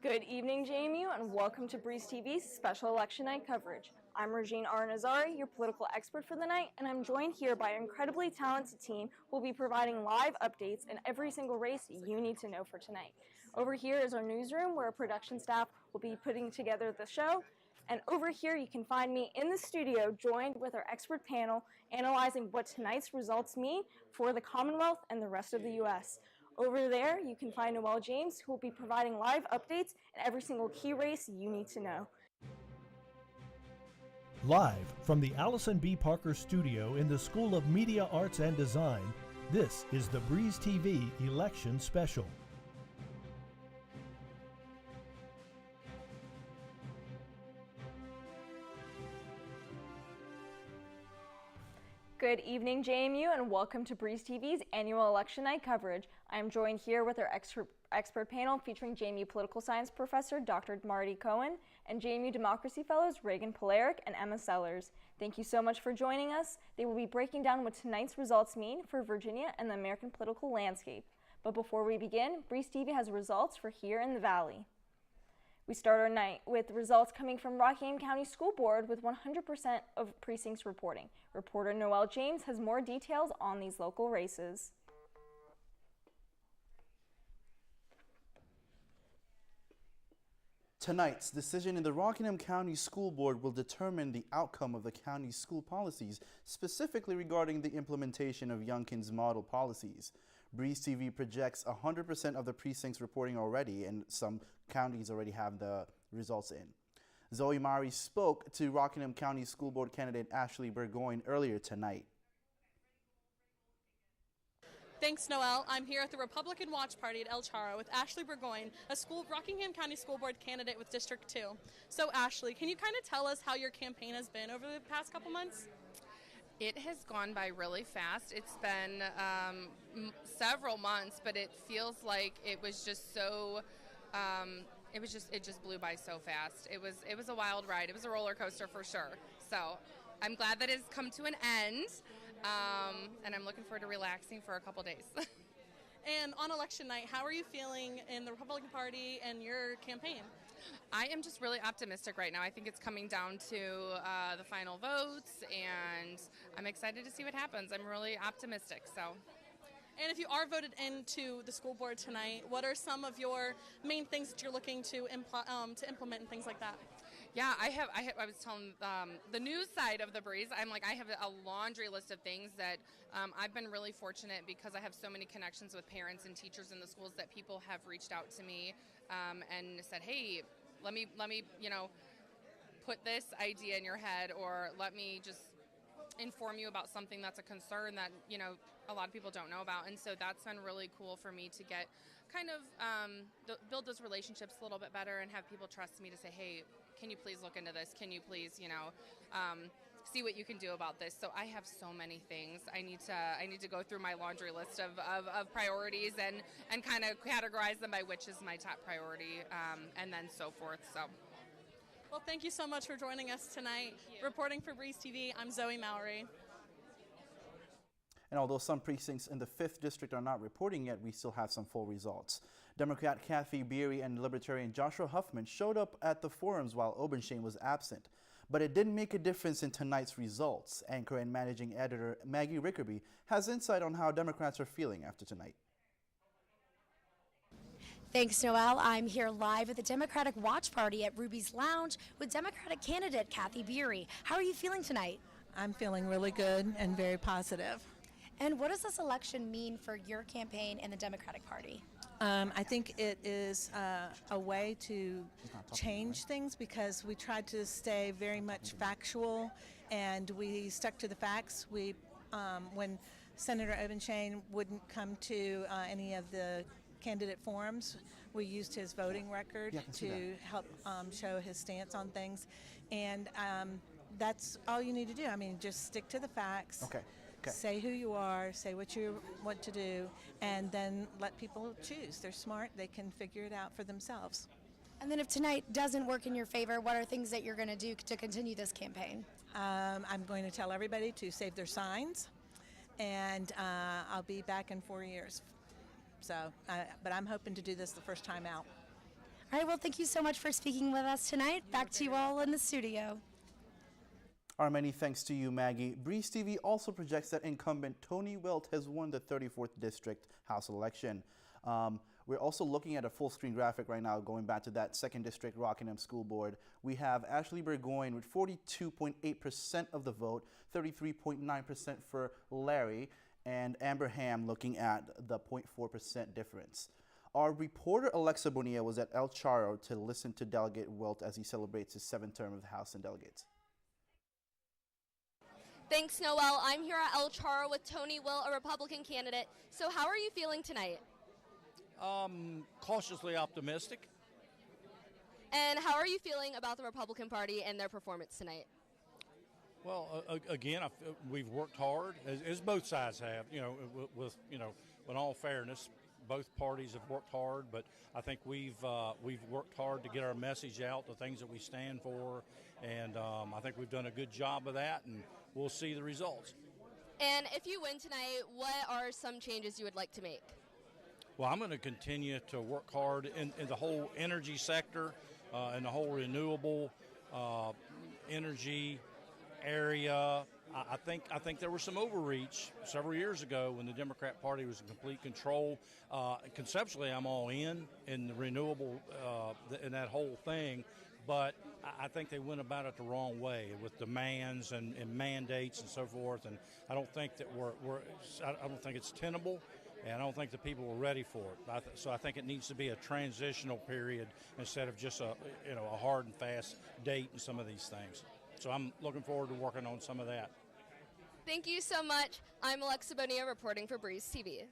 Good evening, JMU, and welcome to Breeze TV's special election night coverage. I'm Regine Arnazari, your political expert for the night, and I'm joined here by an incredibly talented team who will be providing live updates in every single race you need to know for tonight. Over here is our newsroom where our production staff will be putting together the show. And over here you can find me in the studio joined with our expert panel analyzing what tonight's results mean for the Commonwealth and the rest of the U.S. Over there, you can find Noel James, who will be providing live updates in every single key race you need to know. Live from the Allison B. Parker Studio in the School of Media Arts and Design, this is the Breeze TV Election Special. Good evening, JMU, and welcome to Breeze TV's annual election night coverage. I am joined here with our expert panel featuring JMU Political Science Professor Dr. Marty Cohen and JMU Democracy Fellows Reagan Polaric and Emma Sellers. Thank you so much for joining us. They will be breaking down what tonight's results mean for Virginia and the American political landscape. But before we begin, Breeze TV has results for here in the Valley. We start our night with results coming from Rockingham County School Board with 100% of precincts reporting. Reporter Noel James has more details on these local races. Tonight's decision in the Rockingham County School Board will determine the outcome of the county's school policies, specifically regarding the implementation of Youngkin's model policies. Breeze TV projects 100% of the precincts reporting already, and some counties already have the results in. Zoe Mari spoke to Rockingham County School Board candidate Ashley Burgoyne earlier tonight. Thanks, Noel. I'm here at the Republican Watch Party at El Charro with Ashley Burgoyne, a Rockingham County School Board candidate with District 2. So, Ashley, can you kind of tell us how your campaign has been over the past couple months? It has gone by really fast. It's been several months, but it feels like it was just so. It just blew by so fast. It was a wild ride. It was a roller coaster for sure. So, I'm glad that it's come to an end, and I'm looking forward to relaxing for a couple days. And on election night, how are you feeling in the Republican Party and your campaign? I am just really optimistic right now. I think it's coming down to the final votes, and I'm excited to see what happens. I'm really optimistic. So. And if you are voted into the school board tonight, what are some of your main things that you're looking to implement and things like that? Yeah, I was telling the news side of the Breeze, I have a laundry list of things that I've been really fortunate because I have so many connections with parents and teachers in the schools that people have reached out to me and said, hey, let me put this idea in your head, or let me just inform you about something that's a concern that a lot of people don't know about. And so that's been really cool for me to get kind of build those relationships a little bit better and have people trust me to say, hey, can you please look into this? Can you please see what you can do about this? So I have so many things. I need to go through my laundry list of priorities and kind of categorize them by which is my top priority, and then so forth. So. Well, thank you so much for joining us tonight. Reporting for Breeze TV, I'm Zoe Mowry. And although some precincts in the 5th District are not reporting yet, we still have some full results. Democrat Kathy Beery and Libertarian Joshua Huffman showed up at the forums while Obenshain was absent. But it didn't make a difference in tonight's results. Anchor and managing editor Maggie Rickerby has insight on how Democrats are feeling after tonight. Thanks, Noel. I'm here live at the Democratic Watch Party at Ruby's Lounge with Democratic candidate Kathy Beery. How are you feeling tonight? I'm feeling really good and very positive. And what does this election mean for your campaign and the Democratic Party? I think it is a way to change things because we tried to stay very much factual and we stuck to the facts. When Senator Obenshain wouldn't come to any of the candidate forums, we used his voting record to help show his stance on things. And that's all you need to do. I mean, just stick to the facts. Okay. Say who you are, say what you want to do, and then let people choose. They're smart, they can figure it out for themselves. And then if tonight doesn't work in your favor, what are things that you're going to do to continue this campaign? I'm going to tell everybody to save their signs, and I'll be back in 4 years. So, but I'm hoping to do this the first time out. All right, well, thank you so much for speaking with us tonight. Back to you all in the studio. Our many thanks to you, Maggie. Breeze TV also projects that incumbent Tony Wilt has won the 34th District House election. We're also looking at a full screen graphic right now, going back to that 2nd District Rockingham School Board. We have Ashley Burgoyne with 42.8% of the vote, 33.9% for Larry, and Amber Ham looking at the 0.4% difference. Our reporter Alexa Bonilla was at El Charro to listen to Delegate Wilt as he celebrates his 7th term of the House and Delegates. Thanks, Noel. I'm here at El Charro with Tony Wilt, a Republican candidate. So how are you feeling tonight? Cautiously optimistic. And how are you feeling about the Republican Party and their performance tonight? Well, again, we've worked hard, as both sides have. With in all fairness, both parties have worked hard. But I think we've worked hard to get our message out, the things that we stand for, and I think we've done a good job of that, and we'll see the results. And if you win tonight, what are some changes you would like to make? Well, I'm going to continue to work hard in the whole energy sector and the whole renewable energy area. I think there was some overreach several years ago when the Democrat Party was in complete control. Conceptually, I'm all in the renewable in that whole thing, but I think they went about it the wrong way with demands and mandates and so forth. And I don't think that I don't think it's tenable. And I don't think the people were ready for it. So I think it needs to be a transitional period instead of just a hard and fast date in some of these things. So I'm looking forward to working on some of that. Thank you so much. I'm Alexa Bonilla reporting for Breeze TV.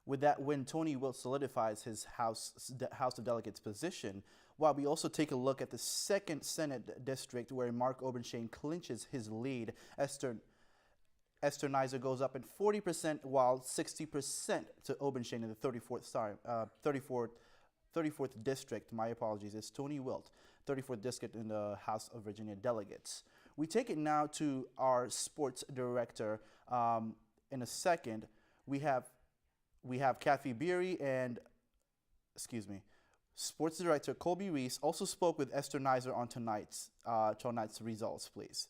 With that win, Tony Wilt solidifies his House of Delegates position, while we also take a look at the 2nd Senate District where Mark Obenshain clinches his lead. Esther Nizer goes up in 40%, while 60% to Obenshain in the 34th District. My apologies, it's Tony Wilt, 34th District in the House of Virginia Delegates. We take it now to our sports director. In a second, we have Kathy Beery and, sports director Colby Reese also spoke with Esther Nizer on tonight's results, please.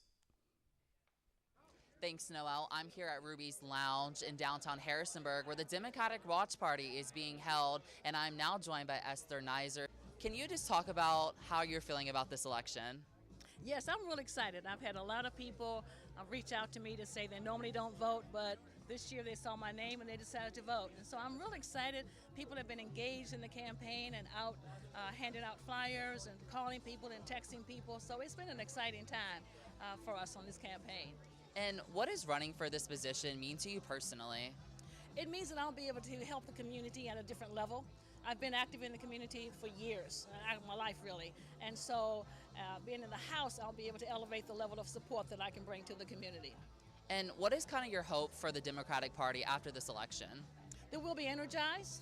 Thanks, Noel. I'm here at Ruby's Lounge in downtown Harrisonburg, where the Democratic Watch Party is being held, and I'm now joined by Esther Nizer. Can you just talk about how you're feeling about this election? Yes, I'm really excited. I've had a lot of people reach out to me to say they normally don't vote, but this year they saw my name and they decided to vote. And so I'm really excited. People have been engaged in the campaign and out handing out flyers and calling people and texting people. So it's been an exciting time for us on this campaign. And what does running for this position mean to you personally? It means that I'll be able to help the community at a different level. I've been active in the community for years, my life really. And so being in the House, I'll be able to elevate the level of support that I can bring to the community. And what is kind of your hope for the Democratic Party after this election? That we'll be energized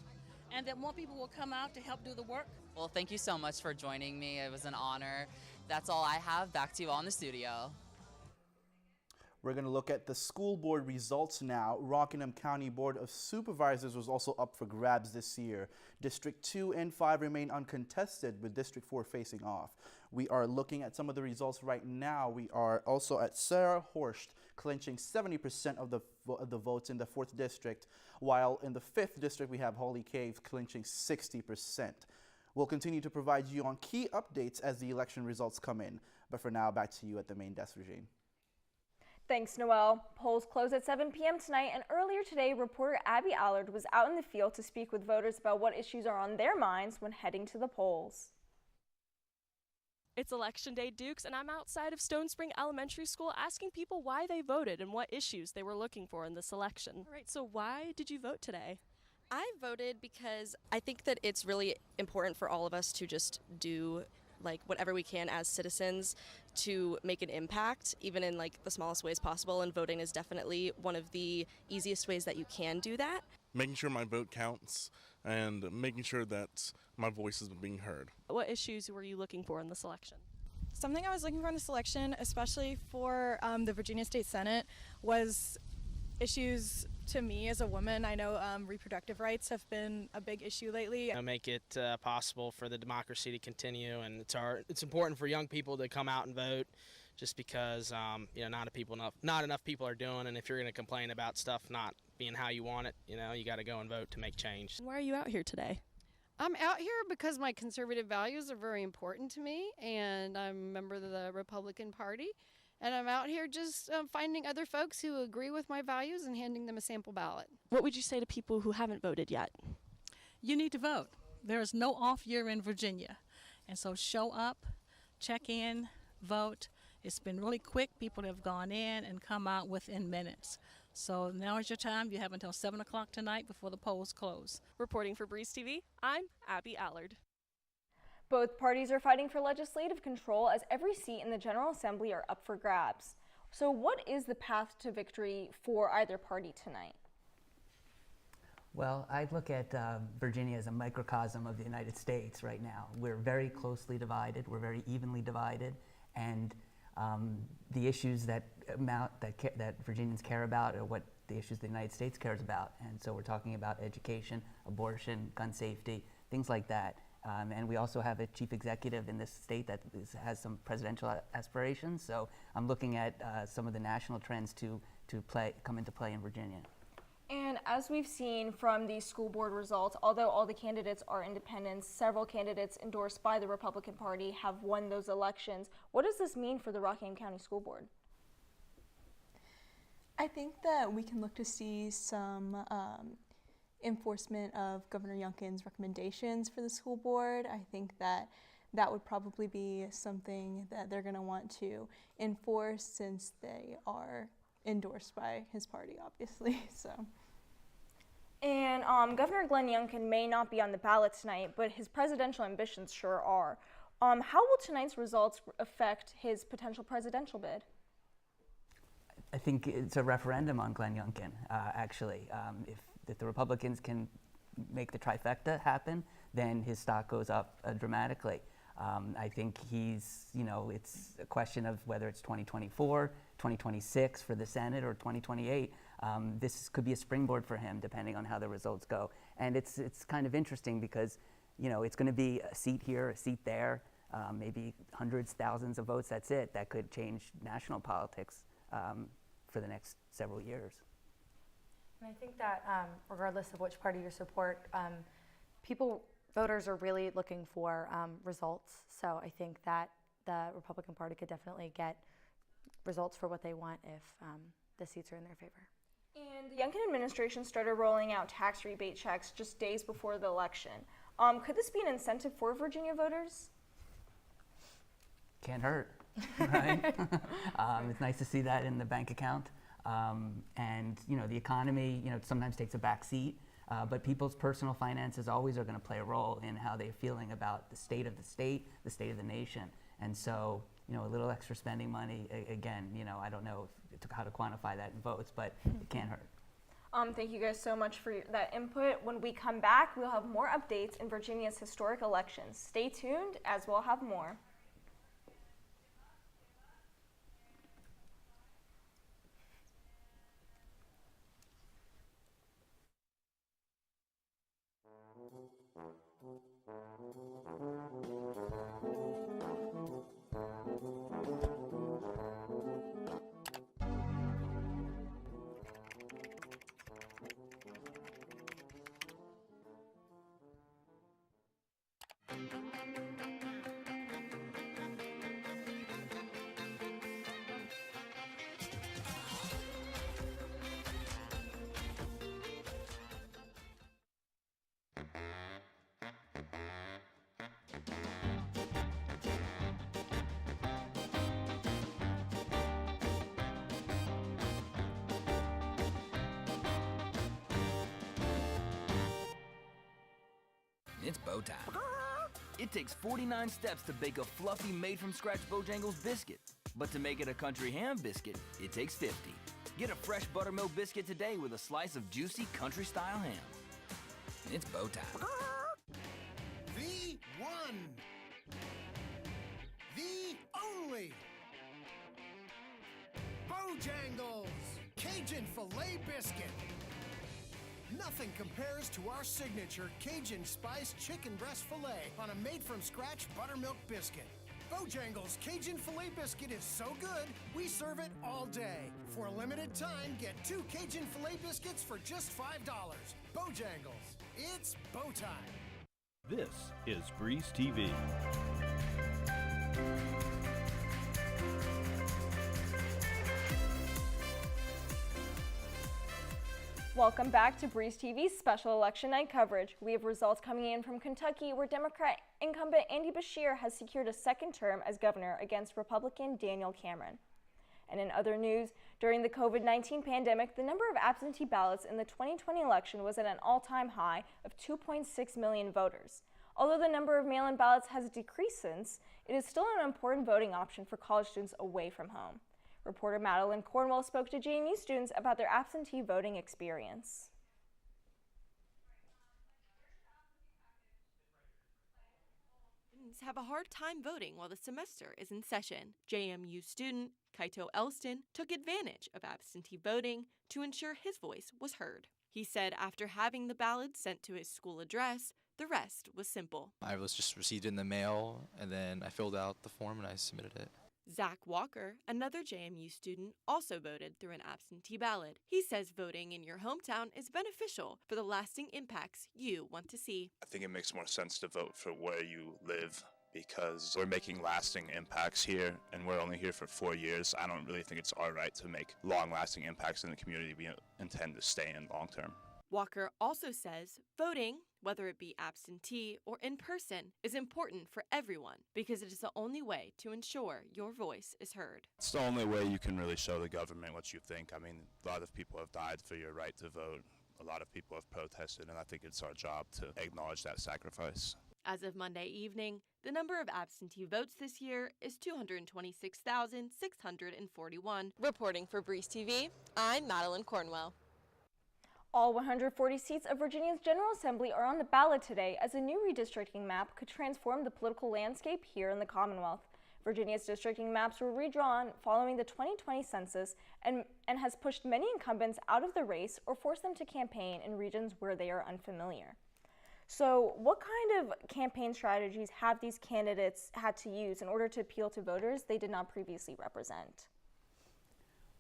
and that more people will come out to help do the work. Well, thank you so much for joining me. It was an honor. That's all I have. Back to you all in the studio. We're going to look at the school board results now. Rockingham County Board of Supervisors was also up for grabs this year. District 2 and 5 remain uncontested, with District 4 facing off. We are looking at some of the results right now. We are also at Sarah Horst clinching 70% of the votes in the 4th District, while in the 5th District we have Holly Caves clinching 60%. We'll continue to provide you on key updates as the election results come in. But for now, back to you at the main desk, Regine. Thanks, Noel. Polls close at 7 p.m. tonight, and earlier today, reporter Abby Allard was out in the field to speak with voters about what issues are on their minds when heading to the polls. It's Election Day, Dukes, and I'm outside of Stone Spring Elementary School asking people why they voted and what issues they were looking for in this election. All right, so why did you vote today? I voted because I think that it's really important for all of us to just do whatever we can as citizens to make an impact, even in the smallest ways possible, and voting is definitely one of the easiest ways that you can do that. Making sure my vote counts and making sure that my voice is being heard. What issues were you looking for in this election? Something I was looking for in this election, especially for the Virginia State Senate, was issues to me as a woman, I know reproductive rights have been a big issue lately. Make it possible for the democracy to continue, and it's important for young people to come out and vote, just because not enough people are doing, and if you're going to complain about stuff not being how you want it, you got to go and vote to make change. Why are you out here today? I'm out here because my conservative values are very important to me, and I'm a member of the Republican Party. And I'm out here just finding other folks who agree with my values and handing them a sample ballot. What would you say to people who haven't voted yet? You need to vote. There is no off year in Virginia. And so show up, check in, vote. It's been really quick. People have gone in and come out within minutes. So now is your time. You have until 7 o'clock tonight before the polls close. Reporting for Breeze TV, I'm Abby Allard. Both parties are fighting for legislative control as every seat in the General Assembly are up for grabs. So what is the path to victory for either party tonight? Well, I'd look at Virginia as a microcosm of the United States right now. We're very closely divided, we're very evenly divided, and the issues that Virginians care about are what the issues the United States cares about. And so we're talking about education, abortion, gun safety, things like that. And we also have a chief executive in this state that has some presidential aspirations. So I'm looking at some of the national trends to come into play in Virginia. And as we've seen from these school board results, although all the candidates are independents, several candidates endorsed by the Republican Party have won those elections. What does this mean for the Rockingham County School Board? I think that we can look to see some enforcement of Governor Youngkin's recommendations for the school board. I think that would probably be something that they're going to want to enforce since they are endorsed by his party, obviously. And Governor Glenn Youngkin may not be on the ballot tonight, but his presidential ambitions sure are. How will tonight's results affect his potential presidential bid? I think it's a referendum on Glenn Youngkin, actually. If the Republicans can make the trifecta happen, then his stock goes up dramatically. I think it's a question of whether it's 2024, 2026 for the Senate, or 2028. This could be a springboard for him, depending on how the results go. And it's kind of interesting because, it's going to be a seat here, a seat there, maybe hundreds, thousands of votes, that's it. That could change national politics for the next several years. And I think that regardless of which party you support, voters are really looking for results. So I think that the Republican Party could definitely get results for what they want if the seats are in their favor. And the Youngkin administration started rolling out tax rebate checks just days before the election. Could this be an incentive for Virginia voters? Can't hurt, right? It's nice to see that in the bank account. And the economy, sometimes takes a back seat, but people's personal finances always are going to play a role in how they're feeling about the state of the state, the state of the nation. And so, a little extra spending money, again, I don't know how to quantify that in votes, but it can't hurt. Thank you guys so much for that input. When we come back, we'll have more updates in Virginia's historic elections. Stay tuned, as we'll have more. It's bow time. It takes 49 steps to bake a fluffy made-from-scratch Bojangles biscuit. But to make it a country ham biscuit, it takes 50. Get a fresh buttermilk biscuit today with a slice of juicy country-style ham. It's bow time. The one. The only. Bojangles Cajun Filet Biscuit. Nothing compares to our signature Cajun Spice Chicken Breast Filet on a made-from-scratch buttermilk biscuit. Bojangles Cajun Filet Biscuit is so good, we serve it all day. For a limited time, get 2 Cajun Filet Biscuits for just $5. Bojangles, it's bow time. This is Breeze TV. Welcome back to Breeze TV's special election night coverage. We have results coming in from Kentucky, where Democrat incumbent Andy Beshear has secured a second term as governor against Republican Daniel Cameron. And in other news, during the COVID-19 pandemic, the number of absentee ballots in the 2020 election was at an all-time high of 2.6 million voters. Although the number of mail-in ballots has decreased since, it is still an important voting option for college students away from home. Reporter Madeline Cornwell spoke to JMU students about their absentee voting experience. Students have a hard time voting while the semester is in session. JMU student Kaito Elston took advantage of absentee voting to ensure his voice was heard. He said after having the ballot sent to his school address, the rest was simple. I was just received in the mail, and then I filled out the form and I submitted it. Zach Walker, another JMU student, also voted through an absentee ballot. He says voting in your hometown is beneficial for the lasting impacts you want to see. I think it makes more sense to vote for where you live because we're making lasting impacts here and we're only here for 4 years. I don't really think it's our right to make long-lasting impacts in the community we intend to stay in long term. Walker also says voting, whether it be absentee or in person, is important for everyone because it is the only way to ensure your voice is heard. It's the only way you can really show the government what you think. I mean, a lot of people have died for your right to vote. A lot of people have protested, and I think it's our job to acknowledge that sacrifice. As of Monday evening, the number of absentee votes this year is 226,641. Reporting for Breeze TV, I'm Madeline Cornwell. All 140 seats of Virginia's General Assembly are on the ballot today as a new redistricting map could transform the political landscape here in the Commonwealth. Virginia's districting maps were redrawn following the 2020 census and has pushed many incumbents out of the race or forced them to campaign in regions where they are unfamiliar. So what kind of campaign strategies have these candidates had to use in order to appeal to voters they did not previously represent?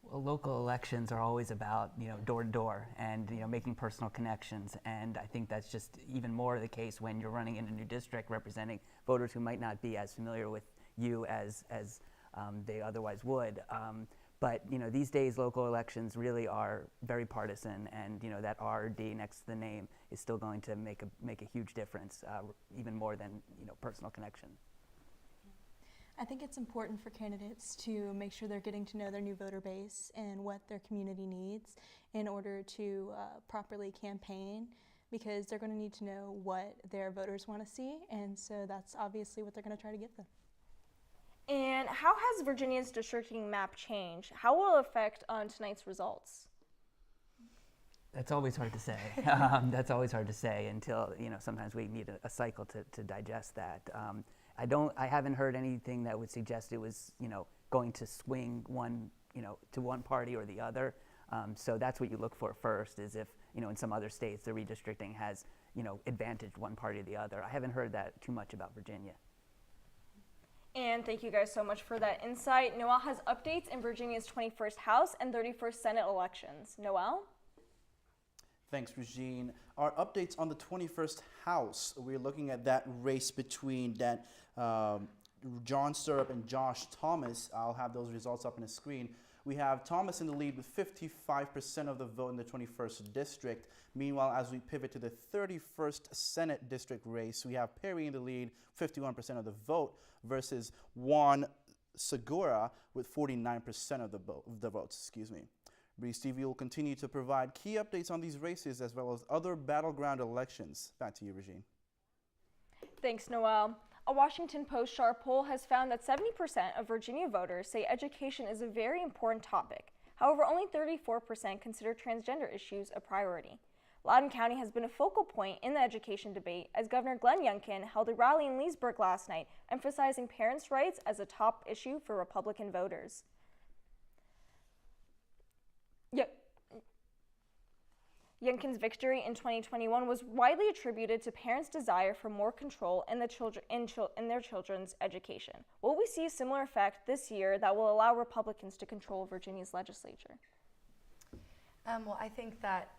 Well, local elections are always about, door to door and, making personal connections. And I think that's just even more the case when you're running in a new district representing voters who might not be as familiar with you as they otherwise would. But, these days local elections really are very partisan, and, that RD next to the name is still going to make a huge difference, even more than, personal connection. I think it's important for candidates to make sure they're getting to know their new voter base and what their community needs in order to properly campaign, because they're going to need to know what their voters want to see, and so that's obviously what they're going to try to give them. And how has Virginia's districting map changed? How will it affect on tonight's results? That's always hard to say. That's always hard to say until, sometimes we need a cycle to digest that. I haven't heard anything that would suggest it was, going to swing one, to one party or the other. So that's what you look for first, is if, in some other states the redistricting has, advantaged one party or the other. I haven't heard that too much about Virginia. And thank you guys so much for that insight. Noel has updates in Virginia's 21st House and 31st Senate elections. Noel? Thanks, Regine. Our updates on the 21st House. We're looking at that race between that John Stirrup and Josh Thomas. I'll have those results up on the screen. We have Thomas in the lead with 55% of the vote in the 21st district. Meanwhile, as we pivot to the 31st Senate district race, we have Perry in the lead, 51% of the vote, versus Juan Segura with 49% of the votes. Breeze TV will continue to provide key updates on these races as well as other battleground elections. Back to you, Regine. Thanks, Noel. A Washington Post sharp poll has found that 70% of Virginia voters say education is a very important topic. However, only 34% consider transgender issues a priority. Loudoun County has been a focal point in the education debate as Governor Glenn Youngkin held a rally in Leesburg last night, emphasizing parents' rights as a top issue for Republican voters. Youngkin's victory in 2021 was widely attributed to parents' desire for more control in their children's education. Will we see a similar effect this year that will allow Republicans to control Virginia's legislature? Well, I think that,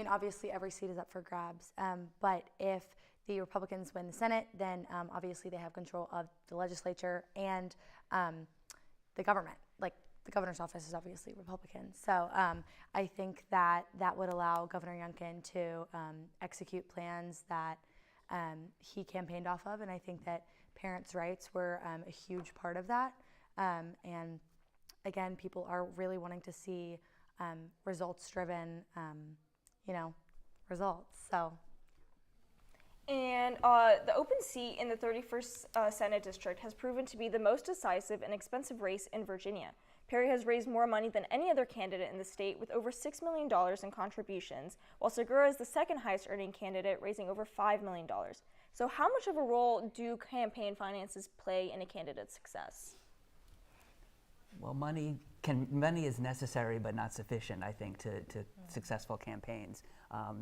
obviously every seat is up for grabs, but if the Republicans win the Senate, then obviously they have control of the legislature and the government. Like, the governor's office is obviously Republican. So I think that that would allow Governor Youngkin to execute plans that he campaigned off of, and I think that parents' rights were a huge part of that. And again, people are really wanting to see results-driven, results. So. And the open seat in the 31st Senate District has proven to be the most decisive and expensive race in Virginia. Perry has raised more money than any other candidate in the state with over $6 million in contributions, while Segura is the second highest earning candidate, raising over $5 million. So how much of a role do campaign finances play in a candidate's success? Well, money is necessary but not sufficient, I think, to successful campaigns,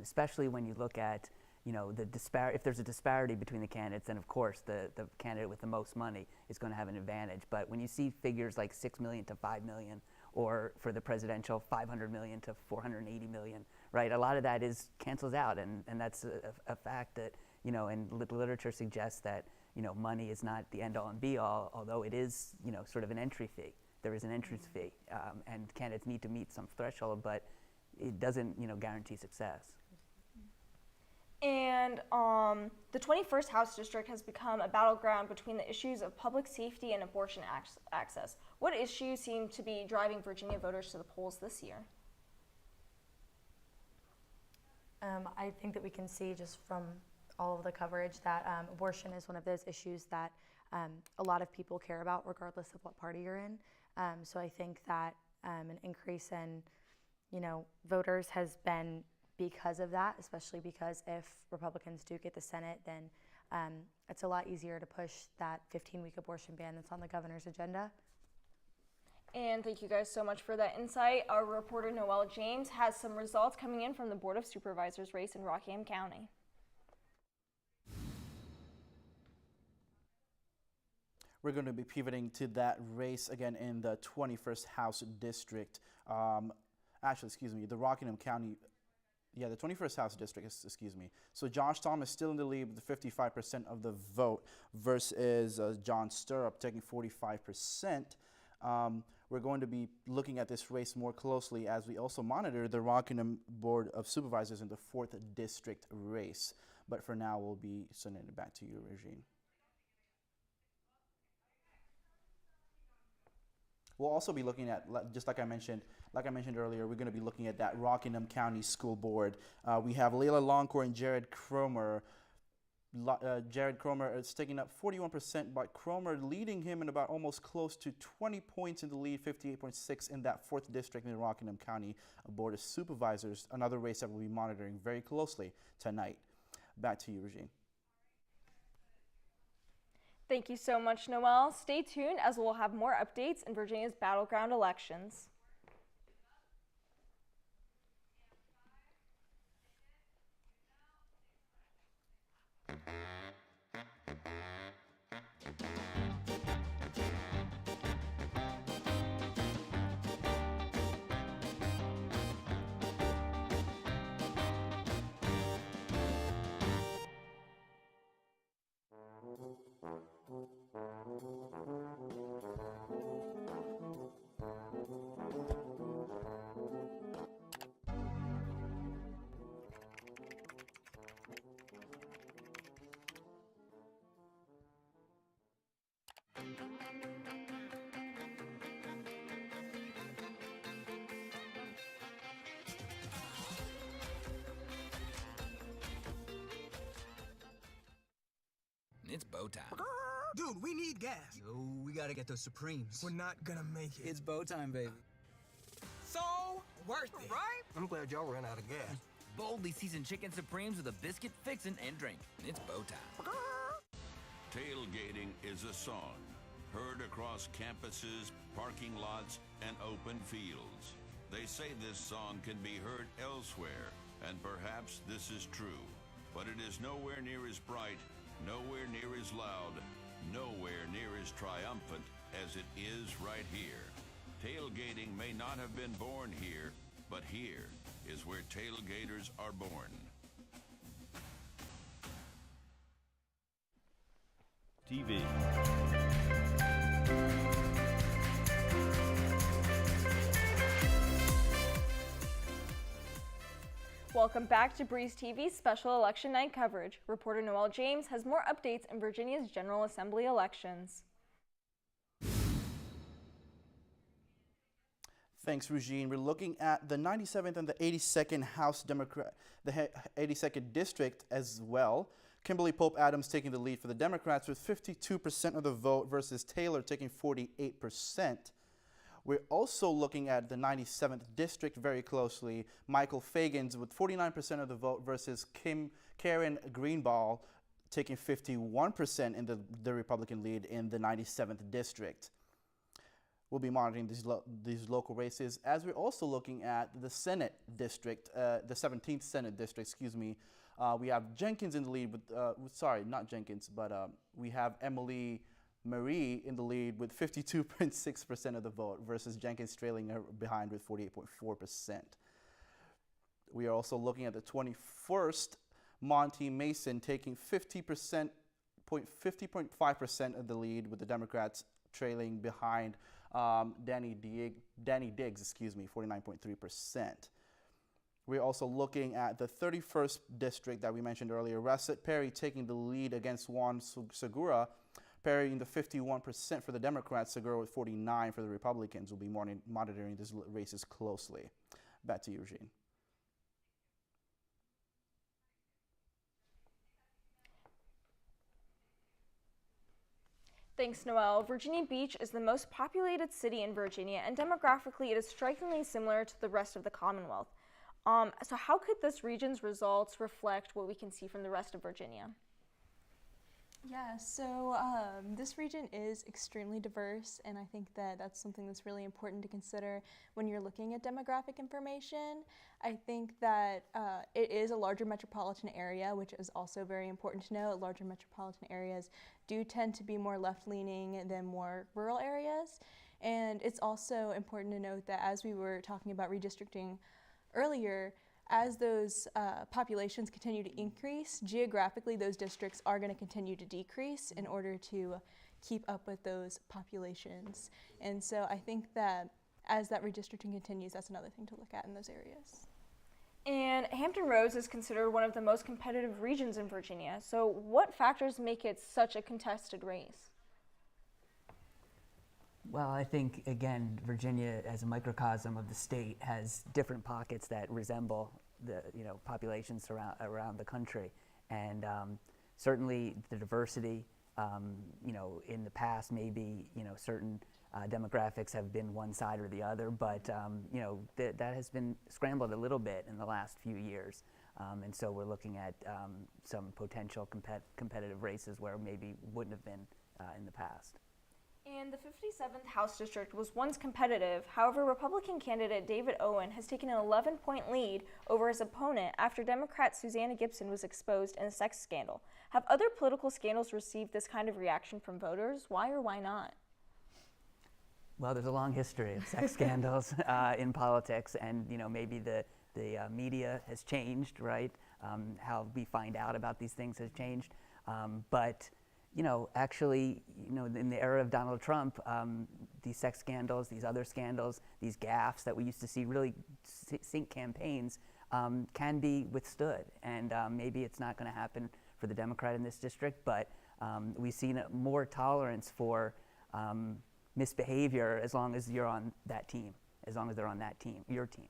especially when you look at if there's a disparity between the candidates, then of course the candidate with the most money is going to have an advantage. But when you see figures like $6 million to $5 million, or for the presidential $500 million to $480 million, right? A lot of that cancels out, and that's a fact that and literature suggests that money is not the end all and be all, although it is sort of an entry fee. There is an entrance fee, and candidates need to meet some threshold, but it doesn't guarantee success. And the 21st House District has become a battleground between the issues of public safety and abortion access. What issues seem to be driving Virginia voters to the polls this year? I think that we can see just from all of the coverage that abortion is one of those issues that a lot of people care about regardless of what party you're in. So I think that an increase in, voters has been because of that, especially because if Republicans do get the Senate, then it's a lot easier to push that 15-week abortion ban that's on the governor's agenda. And thank you guys so much for that insight. Our reporter Noelle James has some results coming in from the Board of Supervisors race in Rockingham County. We're going to be pivoting to that race again in the 21st House District. The Rockingham County. Yeah, the 21st House District, excuse me. So Josh Thomas still in the lead with 55% of the vote versus John Stirrup taking 45%. We're going to be looking at this race more closely as we also monitor the Rockingham Board of Supervisors in the 4th District race. But for now, we'll be sending it back to you, Regine. We'll also be looking at, just like I mentioned earlier, we're going to be looking at that Rockingham County School Board. We have Layla Longcourt and Jared Cromer. Jared Cromer is taking up 41%, but Cromer leading him in about almost close to 20 points in the lead, 58.6 in that 4th District in the Rockingham County Board of Supervisors, another race that we'll be monitoring very closely tonight. Back to you, Regine. Thank you so much, Noelle. Stay tuned as we'll have more updates in Virginia's battleground elections. It's bow time. Dude, we need gas. Yo, we gotta get those Supremes. We're not gonna make it. It's bow time, baby. So worth it, right? I'm glad y'all ran out of gas. Boldly seasoned chicken Supremes with a biscuit, fixin', and drink. It's bow time. Tailgating is a song heard across campuses, parking lots, and open fields. They say this song can be heard elsewhere And perhaps this is true, but it is nowhere near as bright, nowhere near as loud, nowhere near as triumphant as it is right here. Tailgating may not have been born here, but here is where tailgaters are born. TV. Welcome back to Breeze TV's special election night coverage. Reporter Noelle James has more updates in Virginia's General Assembly elections. Thanks, Regine. We're looking at the 97th and the 82nd House Democrat, the 82nd District as well. Kimberly Pope Adams taking the lead for the Democrats with 52% of the vote versus Taylor taking 48%. We're also looking at the 97th District very closely. Michael Fagans with 49% of the vote versus Karen Greenball taking 51% in the Republican lead in the 97th District. We'll be monitoring these local races as we're also looking at the Senate District, the 17th Senate District, excuse me. We have Jenkins in the lead with, sorry, not Jenkins, but we have Emily Marie in the lead with 52.6% of the vote versus Jenkins trailing her behind with 48.4%. We are also looking at the 21st, Monty Mason taking 50.5% of the lead with the Democrats trailing behind Danny Diggs, excuse me, 49.3%. We're also looking at the 31st District that we mentioned earlier. Rasset Perry taking the lead against Juan Segura. Perry in the 51% for the Democrats, Segura with 49% for the Republicans. Will be monitoring these races closely. Back to you, Eugene. Thanks, Noelle. Virginia Beach is the most populated city in Virginia, and demographically it is strikingly similar to the rest of the Commonwealth. So how could this region's results reflect what we can see from the rest of Virginia? Yeah, so this region is extremely diverse, and I think that that's something that's really important to consider when you're looking at demographic information. I think that it is a larger metropolitan area, which is also very important to know. Larger metropolitan areas do tend to be more left-leaning than more rural areas, and it's also important to note that as we were talking about redistricting earlier, as those populations continue to increase, geographically those districts are going to continue to decrease in order to keep up with those populations. And so I think that as that redistricting continues, that's another thing to look at in those areas. And Hampton Roads is considered one of the most competitive regions in Virginia. So what factors make it such a contested race? Well, I think, again, Virginia, as a microcosm of the state, has different pockets that resemble the populations around the country. And certainly the diversity, in the past, maybe, certain demographics have been one side or the other, but, that has been scrambled a little bit in the last few years. And so we're looking at some potential competitive races where maybe wouldn't have been in the past. And the 57th House District was once competitive. However, Republican candidate David Owen has taken an 11-point lead over his opponent after Democrat Susanna Gibson was exposed in a sex scandal. Have other political scandals received this kind of reaction from voters? Why or why not? Well, there's a long history of sex scandals in politics, and maybe the media has changed, right? How we find out about these things has changed, but actually, in the era of Donald Trump, these sex scandals, these other scandals, these gaffes that we used to see really sink campaigns can be withstood. And maybe it's not going to happen for the Democrat in this district, but we've seen more tolerance for misbehavior as long as you're on that team, as long as they're on that team, your team.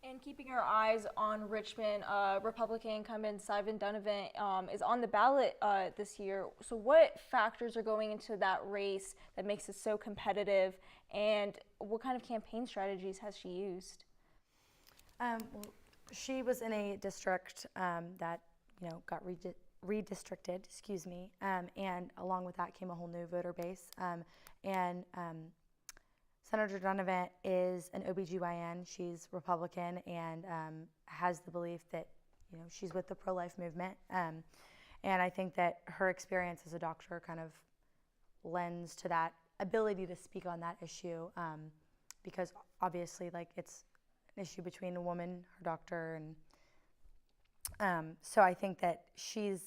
And keeping our eyes on Richmond, Republican incumbent Simon Donovan is on the ballot this year. So what factors are going into that race that makes it so competitive, and what kind of campaign strategies has she used? Well, she was in a district that got redistricted, excuse me, and along with that came a whole new voter base. Senator Donovan is an OBGYN. She's Republican and has the belief that, she's with the pro-life movement. And I think that her experience as a doctor kind of lends to that ability to speak on that issue, because obviously, it's an issue between a woman, her doctor, and so I think that she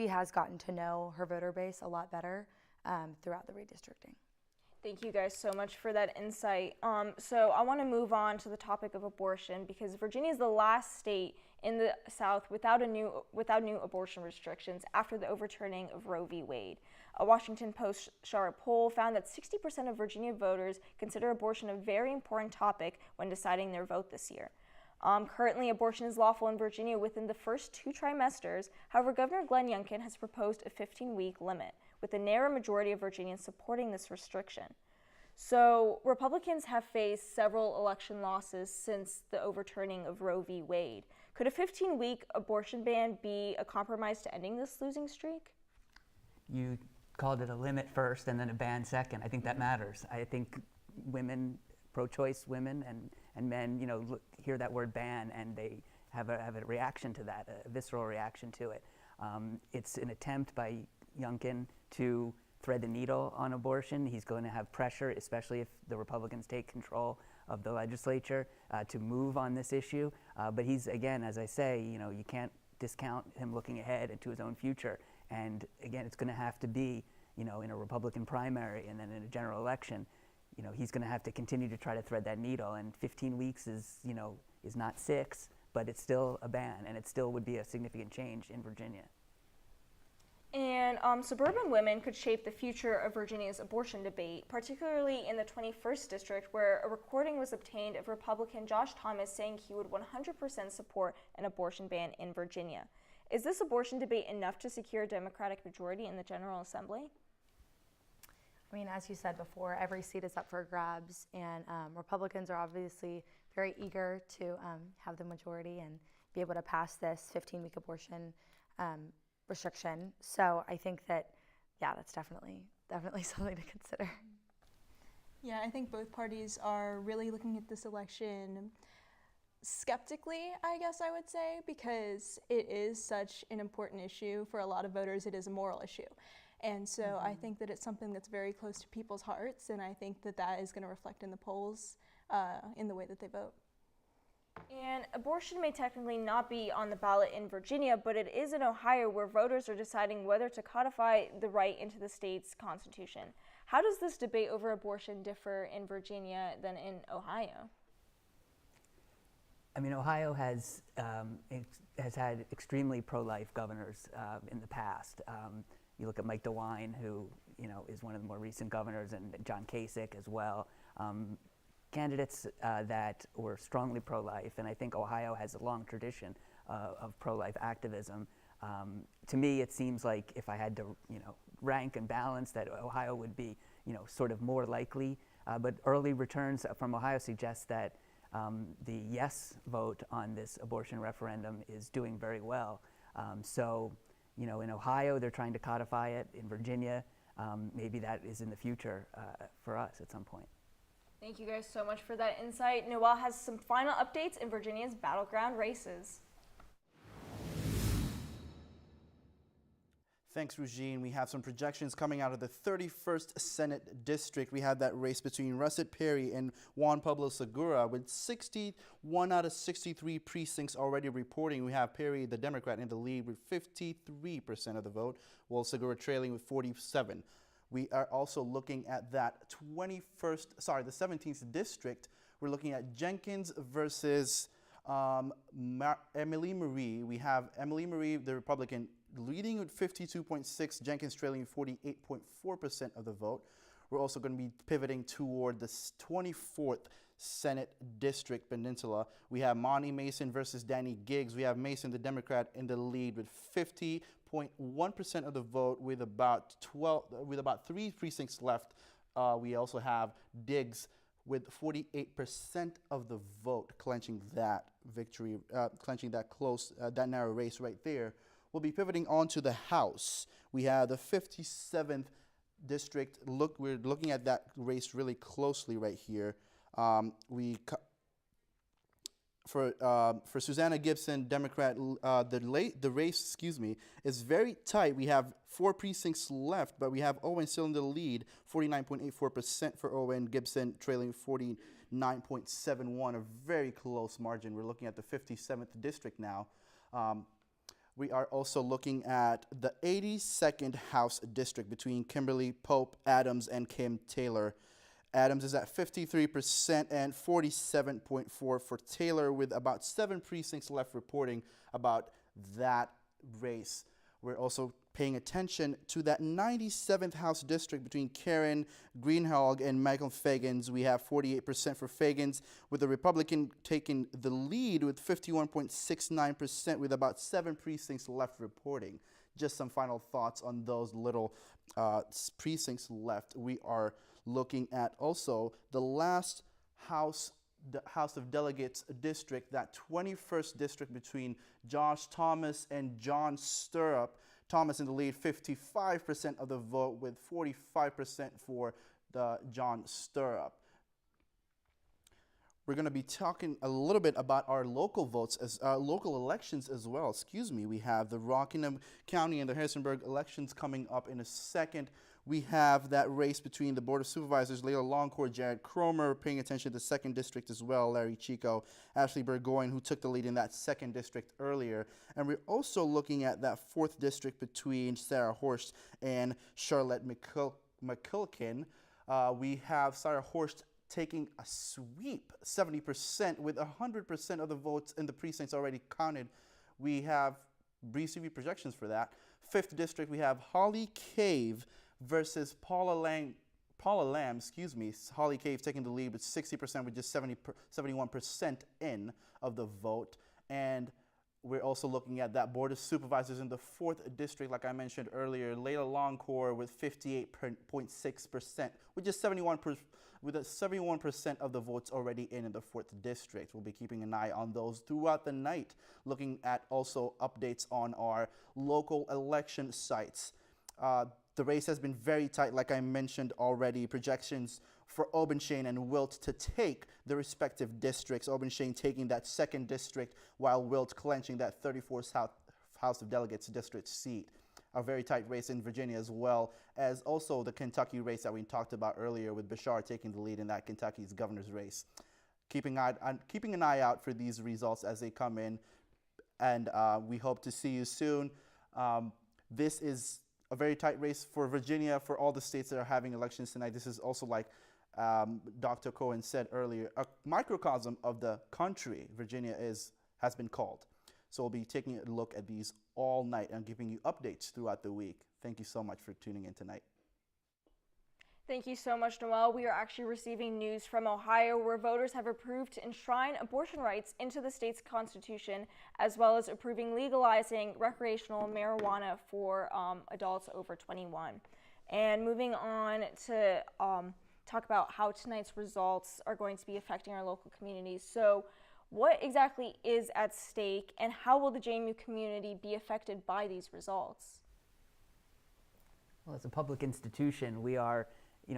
has gotten to know her voter base a lot better throughout the redistricting. Thank you guys so much for that insight. So I want to move on to the topic of abortion, because Virginia is the last state in the South without new abortion restrictions after the overturning of Roe v. Wade. A Washington Post-Charlotte poll found that 60% of Virginia voters consider abortion a very important topic when deciding their vote this year. Currently, abortion is lawful in Virginia within the first 2 trimesters. However, Governor Glenn Youngkin has proposed a 15-week limit, with a narrow majority of Virginians supporting this restriction. So, Republicans have faced several election losses since the overturning of Roe v. Wade. Could a 15-week abortion ban be a compromise to ending this losing streak? You called it a limit first and then a ban second. I think that matters. I think women, pro-choice women and men, hear that word ban and they have a reaction to that, a visceral reaction to it. It's an attempt by Youngkin to thread the needle on abortion. He's going to have pressure, especially if the Republicans take control of the legislature, to move on this issue. But he's, again, as I say, you can't discount him looking ahead into his own future. And again, it's going to have to be, in a Republican primary and then in a general election, he's going to have to continue to try to thread that needle. And 15 weeks is not 6, but it's still a ban, and it still would be a significant change in Virginia. And suburban women could shape the future of Virginia's abortion debate, particularly in the 21st District, where a recording was obtained of Republican Josh Thomas saying he would 100% support an abortion ban in Virginia. Is this abortion debate enough to secure a Democratic majority in the General Assembly? I mean, as you said before, every seat is up for grabs, and Republicans are obviously very eager to have the majority and be able to pass this 15-week abortion restriction. So I think that, that's definitely something to consider. Yeah, I think both parties are really looking at this election skeptically, I guess I would say, because it is such an important issue for a lot of voters. It is a moral issue. And so I think that it's something that's very close to people's hearts, and I think that that is going to reflect in the polls in the way that they vote. And abortion may technically not be on the ballot in Virginia, but it is in Ohio where voters are deciding whether to codify the right into the state's constitution. How does this debate over abortion differ in Virginia than in Ohio? I mean, Ohio has had extremely pro-life governors in the past. You look at Mike DeWine, who is one of the more recent governors, and John Kasich as well. Candidates that were strongly pro-life, and I think Ohio has a long tradition of pro-life activism. To me, it seems like if I had to, rank and balance, that Ohio would be, sort of more likely. But early returns from Ohio suggest that the yes vote on this abortion referendum is doing very well. So, in Ohio, they're trying to codify it. In Virginia, maybe that is in the future for us at some point. Thank you guys so much for that insight. Noel has some final updates in Virginia's battleground races. Thanks, Regine. We have some projections coming out of the 31st Senate District. We have that race between Russet Perry and Juan Pablo Segura with 61 out of 63 precincts already reporting. We have Perry, the Democrat, in the lead with 53% of the vote, while Segura trailing with 47%. We are also looking at that the 17th District. We're looking at Jenkins versus Emily Marie. We have Emily Marie, the Republican, leading with 52.6%, Jenkins trailing 48.4% of the vote. We're also going to be pivoting toward the 24th Senate District Peninsula. We have Monty Mason versus Danny Giggs. We have Mason, the Democrat, in the lead with 50.1% of the vote, with about 3 precincts left. We also have Diggs with 48% of the vote, clenching that victory, clenching that that narrow race right there. We'll be pivoting on to the House. We have the 57th district, we're looking at that race really closely right here. For Susanna Gibson, Democrat, the race, is very tight. We have 4 precincts left, but we have Owen still in the lead, 49.84% for Owen, Gibson trailing 49.71, a very close margin. We're looking at the 57th district now. We are also looking at the 82nd House district between Kimberly Pope Adams and Kim Taylor. Adams is at 53% and 47.4% for Taylor, with about 7 precincts left reporting about that race. We're also paying attention to that 97th House district between Karen Greenhalgh and Michael Fagans. We have 48% for Fagans, with the Republican taking the lead with 51.69%, with about 7 precincts left reporting. Just some final thoughts on those little precincts left. We are looking at also the last House of Delegates district, that 21st district between Josh Thomas and John Stirrup. Thomas in the lead, 55% of the vote, with 45% for the John Stirrup. We're going to be talking a little bit about our local votes, as local elections as well. We have the Rockingham County and the Harrisonburg elections coming up in a second. We have that race between the Board of Supervisors, Layla Longcourt, Jared Cromer, paying attention to the 2nd district as well, Larry Chico, Ashley Burgoyne, who took the lead in that 2nd district earlier. And we're also looking at that 4th district between Sarah Horst and Charlotte McCulkin. We have Sarah Horst taking a sweep, 70%, with 100% of the votes in the precincts already counted. We have Breeze TV projections for that. 5th district, we have Holly Cave versus Paula Lamb, Holly Cave taking the lead with 60%, with just 71% in of the vote. And we're also looking at that Board of Supervisors in the 4th district, like I mentioned earlier, Layla Longcourt with 58.6%, with just 71% of the votes already in the 4th district. We'll be keeping an eye on those throughout the night, looking at also updates on our local election sites. The race has been very tight, like I mentioned already. Projections for Aubenchain and Wilt to take the respective districts. Aubenchain taking that 2nd district, while Wilt clenching that 34th House of Delegates district seat. A very tight race in Virginia, as well as also the Kentucky race that we talked about earlier, with Bashar taking the lead in that Kentucky's governor's race. Keeping an eye out for these results as they come in, and we hope to see you soon. This is a very tight race for Virginia, for all the states that are having elections tonight. This is also, like Dr. Cohen said earlier, a microcosm of the country Virginia has been called. So we'll be taking a look at these all night and giving you updates throughout the week. Thank you so much for tuning in tonight. Thank you so much, Noel. We are actually receiving news from Ohio, where voters have approved to enshrine abortion rights into the state's constitution, as well as approving legalizing recreational marijuana for adults over 21. And moving on to talk about how tonight's results are going to be affecting our local communities. So what exactly is at stake, and how will the JMU community be affected by these results? Well, as a public institution, we are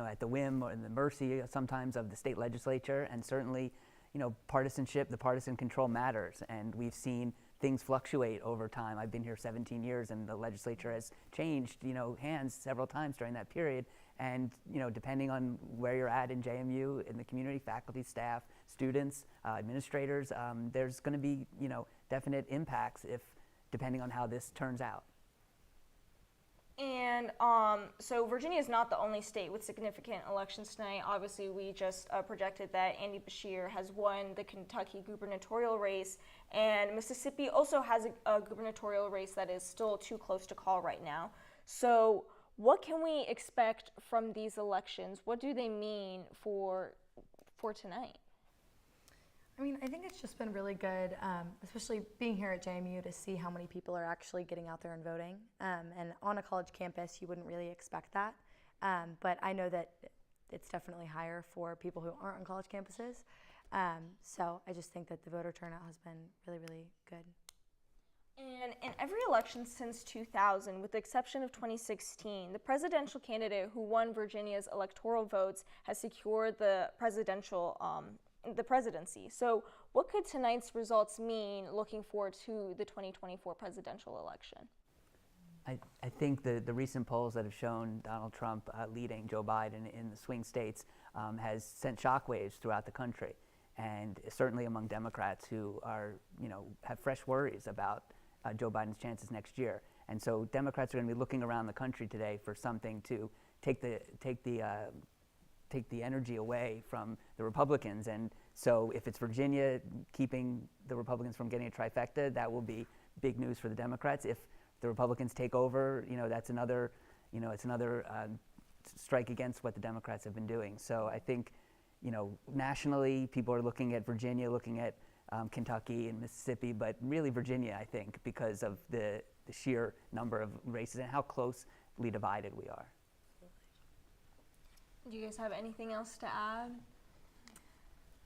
at the whim or the mercy sometimes of the state legislature, and certainly, partisanship, the partisan control matters, and we've seen things fluctuate over time. I've been here 17 years, and the legislature has changed, hands several times during that period, and, depending on where you're at in JMU, in the community, faculty, staff, students, administrators, there's going to be, definite impacts depending on how this turns out. And so Virginia is not the only state with significant elections tonight. Obviously, we just projected that Andy Beshear has won the Kentucky gubernatorial race, and Mississippi also has a gubernatorial race that is still too close to call right now. So what can we expect from these elections? What do they mean for tonight? I mean, I think it's just been really good, especially being here at JMU, to see how many people are actually getting out there and voting. And on a college campus, you wouldn't really expect that. But I know that it's definitely higher for people who aren't on college campuses. So I just think that the voter turnout has been really, really good. And in every election since 2000, with the exception of 2016, the presidential candidate who won Virginia's electoral votes has secured the presidency. So what could tonight's results mean looking forward to the 2024 presidential election? I think the recent polls that have shown Donald Trump leading Joe Biden in the swing states has sent shockwaves throughout the country, and certainly among Democrats who are, have fresh worries about Joe Biden's chances next year. And so Democrats are going to be looking around the country today for something to take the energy away from the Republicans. And so if it's Virginia keeping the Republicans from getting a trifecta, that will be big news for the Democrats. If the Republicans take over, that's another, it's another strike against what the Democrats have been doing. So I think, nationally, people are looking at Virginia, looking at Kentucky and Mississippi, but really Virginia, I think, because of the sheer number of races and how closely divided we are. Do you guys have anything else to add?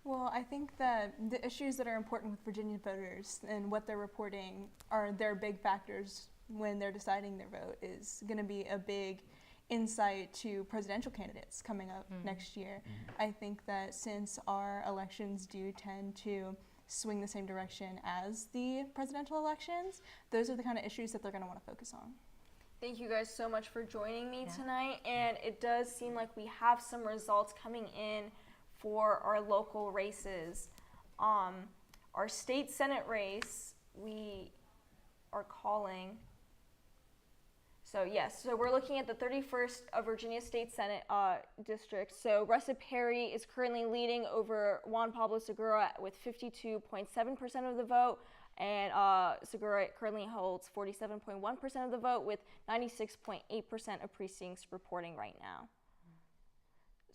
Well, I think that the issues that are important with Virginia voters and what they're reporting are their big factors when they're deciding their vote is going to be a big insight to presidential candidates coming up next year. I think that since our elections do tend to swing the same direction as the presidential elections, those are the kind of issues that they're going to want to focus on. Thank you guys so much for joining me tonight, and it does seem like we have some results coming in for our local races. Our state Senate race, we are calling. So yes, so we're looking at the 31st of Virginia State Senate district. So Russell Perry is currently leading over Juan Pablo Segura with 52.7% of the vote, and Segura currently holds 47.1% of the vote with 96.8% of precincts reporting right now.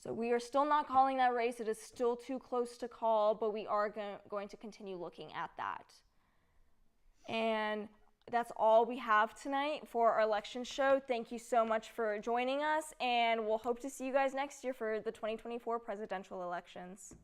So we are still not calling that race. It is still too close to call, but we are going to continue looking at that. And that's all we have tonight for our election show. Thank you so much for joining us, and we'll hope to see you guys next year for the 2024 presidential elections.